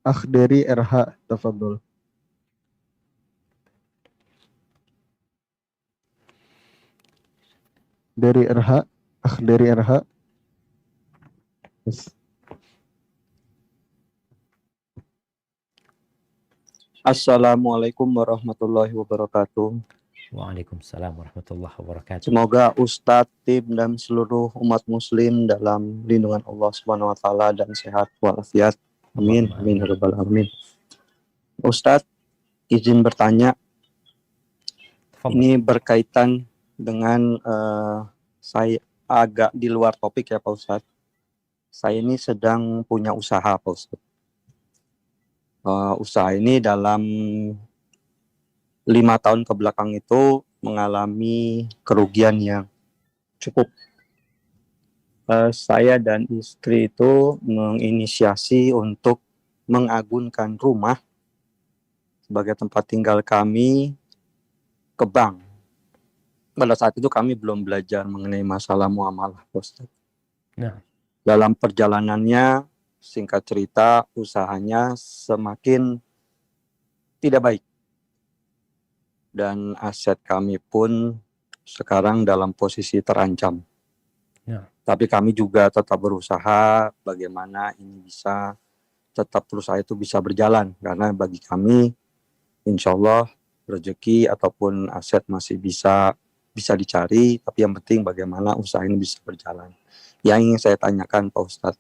Akhdari RH, tafadhol. Dari RH, Akhdari RH. Yes. Assalamualaikum warahmatullahi wabarakatuh. Waalaikumsalam warahmatullahi wabarakatuh. Semoga Ustadz, tim, dan seluruh umat muslim dalam lindungan Allah Subhanahu wa taala dan sehat walafiat. Amin. Amin ya rabbal alamin. Ustadz, izin bertanya. Ini berkaitan dengan saya agak di luar topik ya Pak Ustadz. Saya ini sedang punya usaha Pak Ustadz. Usaha ini dalam 5 tahun ke belakang itu mengalami kerugian yang cukup. Saya dan istri itu menginisiasi untuk mengagunkan rumah sebagai tempat tinggal kami ke bank. Pada saat itu kami belum belajar mengenai masalah muamalah, Ustaz. Nah. Dalam perjalanannya, singkat cerita, usahanya semakin tidak baik. Dan aset kami pun sekarang dalam posisi terancam. Ya. Tapi kami juga tetap berusaha bagaimana ini bisa tetap perusahaan itu bisa berjalan. Karena bagi kami, insya Allah rezeki ataupun aset masih bisa dicari. Tapi yang penting bagaimana usaha ini bisa berjalan. Yang ingin saya tanyakan Pak Ustadz,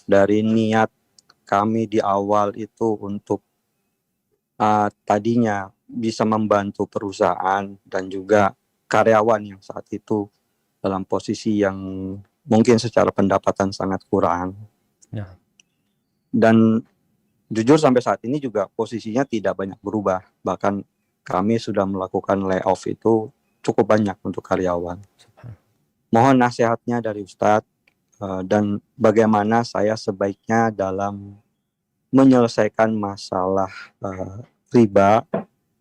dari niat kami di awal itu untuk tadinya bisa membantu perusahaan dan juga karyawan yang saat itu dalam posisi yang mungkin secara pendapatan sangat kurang. Ya. Dan jujur sampai saat ini juga posisinya tidak banyak berubah. Bahkan kami sudah melakukan layoff itu cukup banyak untuk karyawan. Mohon nasihatnya dari Ustadz dan bagaimana saya sebaiknya dalam menyelesaikan masalah riba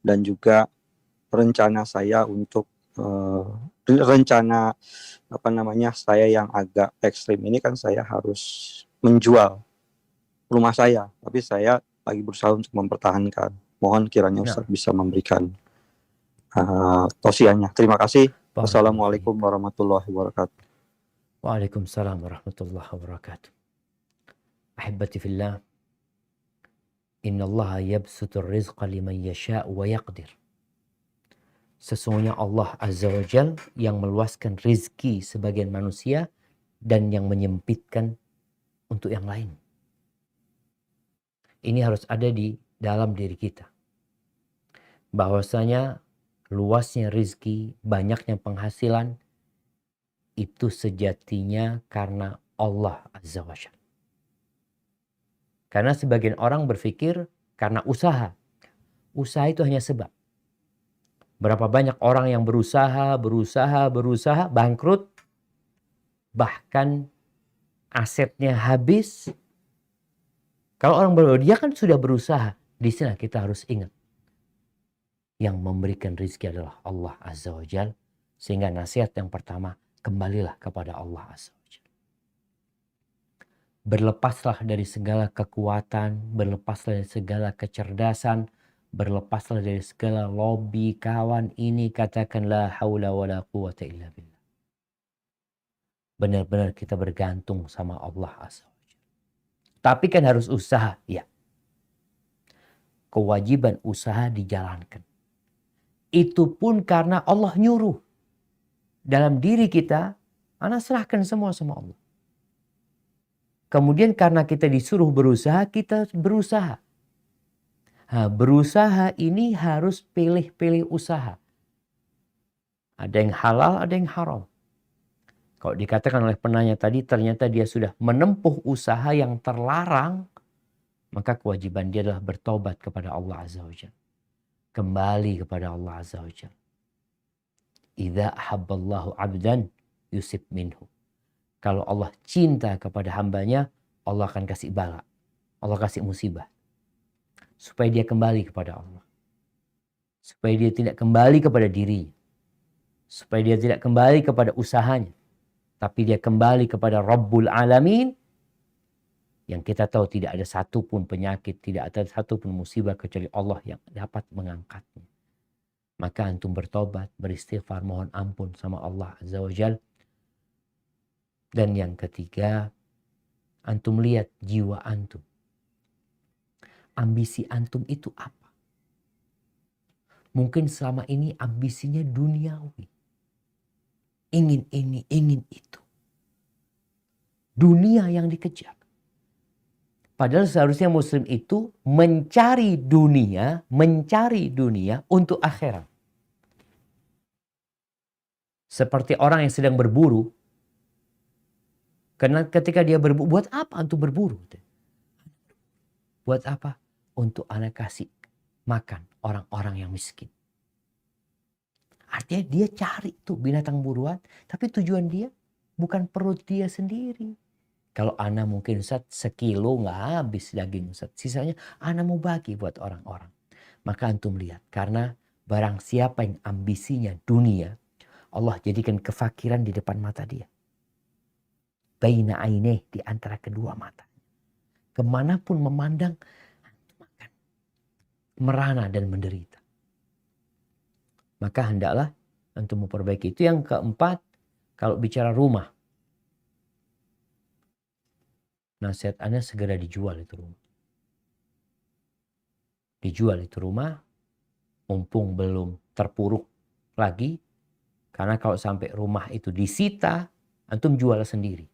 dan juga rencana saya untuk rencana saya yang agak ekstrim ini kan saya harus menjual rumah saya, tapi saya lagi berusaha untuk mempertahankan. Mohon kiranya Ustaz bisa memberikan tausiahnya. Terima kasih. Wassalamualaikum warahmatullahi wabarakatuh. Waalaikumsalam warahmatullahi wabarakatuh. Ahibbati fillah, Inna Allah yabsutur rizqa liman yasha' wa yaqdir. Sesungguhnya Allah Azza wa Jal yang meluaskan rizki sebagian manusia dan yang menyempitkan untuk yang lain. Ini harus ada di dalam diri kita. Bahwasanya luasnya rizki, banyaknya penghasilan, itu sejatinya karena Allah Azza wa Jal. Karena sebagian orang berpikir karena usaha. Usaha itu hanya sebab. Berapa banyak orang yang berusaha, bangkrut. Bahkan asetnya habis. Kalau orang dia kan sudah berusaha. Di sini kita harus ingat. Yang memberikan rezeki adalah Allah Azza wa Jal. Sehingga nasihat yang pertama, kembalilah kepada Allah Azza wa Jal. Berlepaslah dari segala kekuatan, berlepaslah dari segala kecerdasan, berlepaslah dari segala lobby kawan ini, katakan la haula wa la quwata illa billah. Benar-benar kita bergantung sama Allah Azza wa Jalla. Tapi kan harus usaha, ya. Kewajiban usaha dijalankan. Itu pun karena Allah nyuruh. Dalam diri kita, ana serahkan semua sama Allah. Kemudian karena kita disuruh berusaha, kita berusaha. Berusaha ini harus pilih-pilih usaha. Ada yang halal, ada yang haram. Kalau dikatakan oleh penanya tadi, ternyata dia sudah menempuh usaha yang terlarang, maka kewajiban dia adalah bertobat kepada Allah Azza wa Jalla. Kembali kepada Allah Azza wa Jalla. Idza ahabballahu abdan yusib minhu. Kalau Allah cinta kepada hambanya, Allah akan kasih bala. Allah kasih musibah. Supaya dia kembali kepada Allah. Supaya dia tidak kembali kepada dirinya. Supaya dia tidak kembali kepada usahanya. Tapi dia kembali kepada Rabbul Alamin Yang kita tahu tidak ada satupun penyakit, tidak ada satupun musibah kecuali Allah yang dapat mengangkatnya. Maka antum bertobat, beristighfar, mohon ampun sama Allah Azza wa Jal. Dan yang ketiga, antum lihat jiwa antum. Ambisi antum itu apa? Mungkin selama ini ambisinya duniawi. Ingin ini, ingin itu. Dunia yang dikejar. Padahal seharusnya muslim itu mencari dunia untuk akhirat. Seperti orang yang sedang berburu. Karena ketika dia berburu, buat apa antum berburu? Buat apa? Untuk anak kasih makan orang-orang yang miskin. Artinya dia cari tuh binatang buruan, tapi tujuan dia bukan perut dia sendiri. Kalau ana mungkin Ustaz sekilo nggak habis daging Ustaz. Sisanya ana mau bagi buat orang-orang. Maka antum lihat. Karena barang siapa yang ambisinya dunia. Allah jadikan kefakiran di depan mata dia. Baina aineh, di antara kedua mata. Kemanapun memandang, antum akan merana dan menderita. Maka hendaklah antum memperbaiki. Itu yang keempat. Kalau bicara rumah. Nasihat Anda segera dijual itu rumah. Dijual itu rumah, mumpung belum terpuruk lagi. Karena kalau sampai rumah itu disita, antum jual sendiri.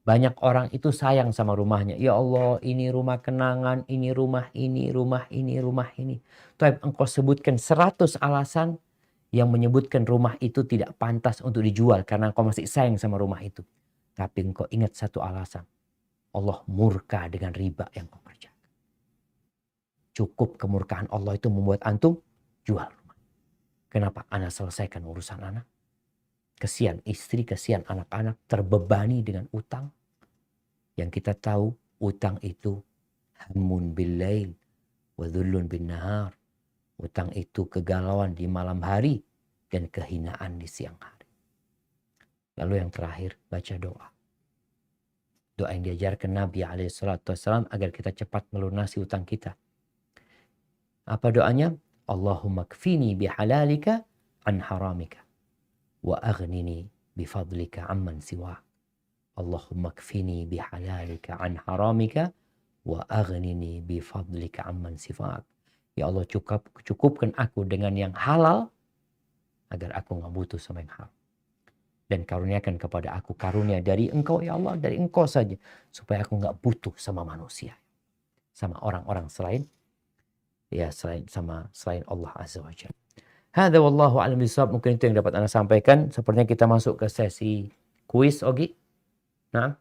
Banyak orang itu sayang sama rumahnya. Ya Allah, ini rumah kenangan, ini rumah ini, rumah ini, rumah ini. Tapi engkau sebutkan 100 alasan yang menyebutkan rumah itu tidak pantas untuk dijual karena engkau masih sayang sama rumah itu. Tapi engkau ingat satu alasan. Allah murka dengan riba yang kau kerjakan. Cukup kemurkaan Allah itu membuat antum jual rumah. Kenapa? Ana selesaikan urusan anak. Kesian istri, kesian anak-anak terbebani dengan utang. Yang kita tahu utang itu hammun bil lail wa dhullun bin nahar. Utang itu kegalauan di malam hari dan kehinaan di siang hari. Lalu yang terakhir, baca doa. Doa yang diajarkan Nabi SAW agar kita cepat melunasi utang kita. Apa doanya? Allahumma kfini bihalalika an haramika. Wa aghnini bifadlika amman siwa. Allahumma kfini bihalalika an haramika. Wa aghnini bifadlika amman siwa. Ya Allah, cukupkan aku dengan yang halal agar aku nggak butuh sama yang haram. Dan karuniakan kepada aku karunia dari engkau ya Allah, dari engkau saja. Supaya aku nggak butuh sama manusia. Sama orang-orang selain Allah Azza wa Jalla. Hadza wallahu a'lam bishawab. Mungkin itu yang dapat Anda sampaikan. Sepertinya kita masuk ke sesi kuis, Ogi. Nah.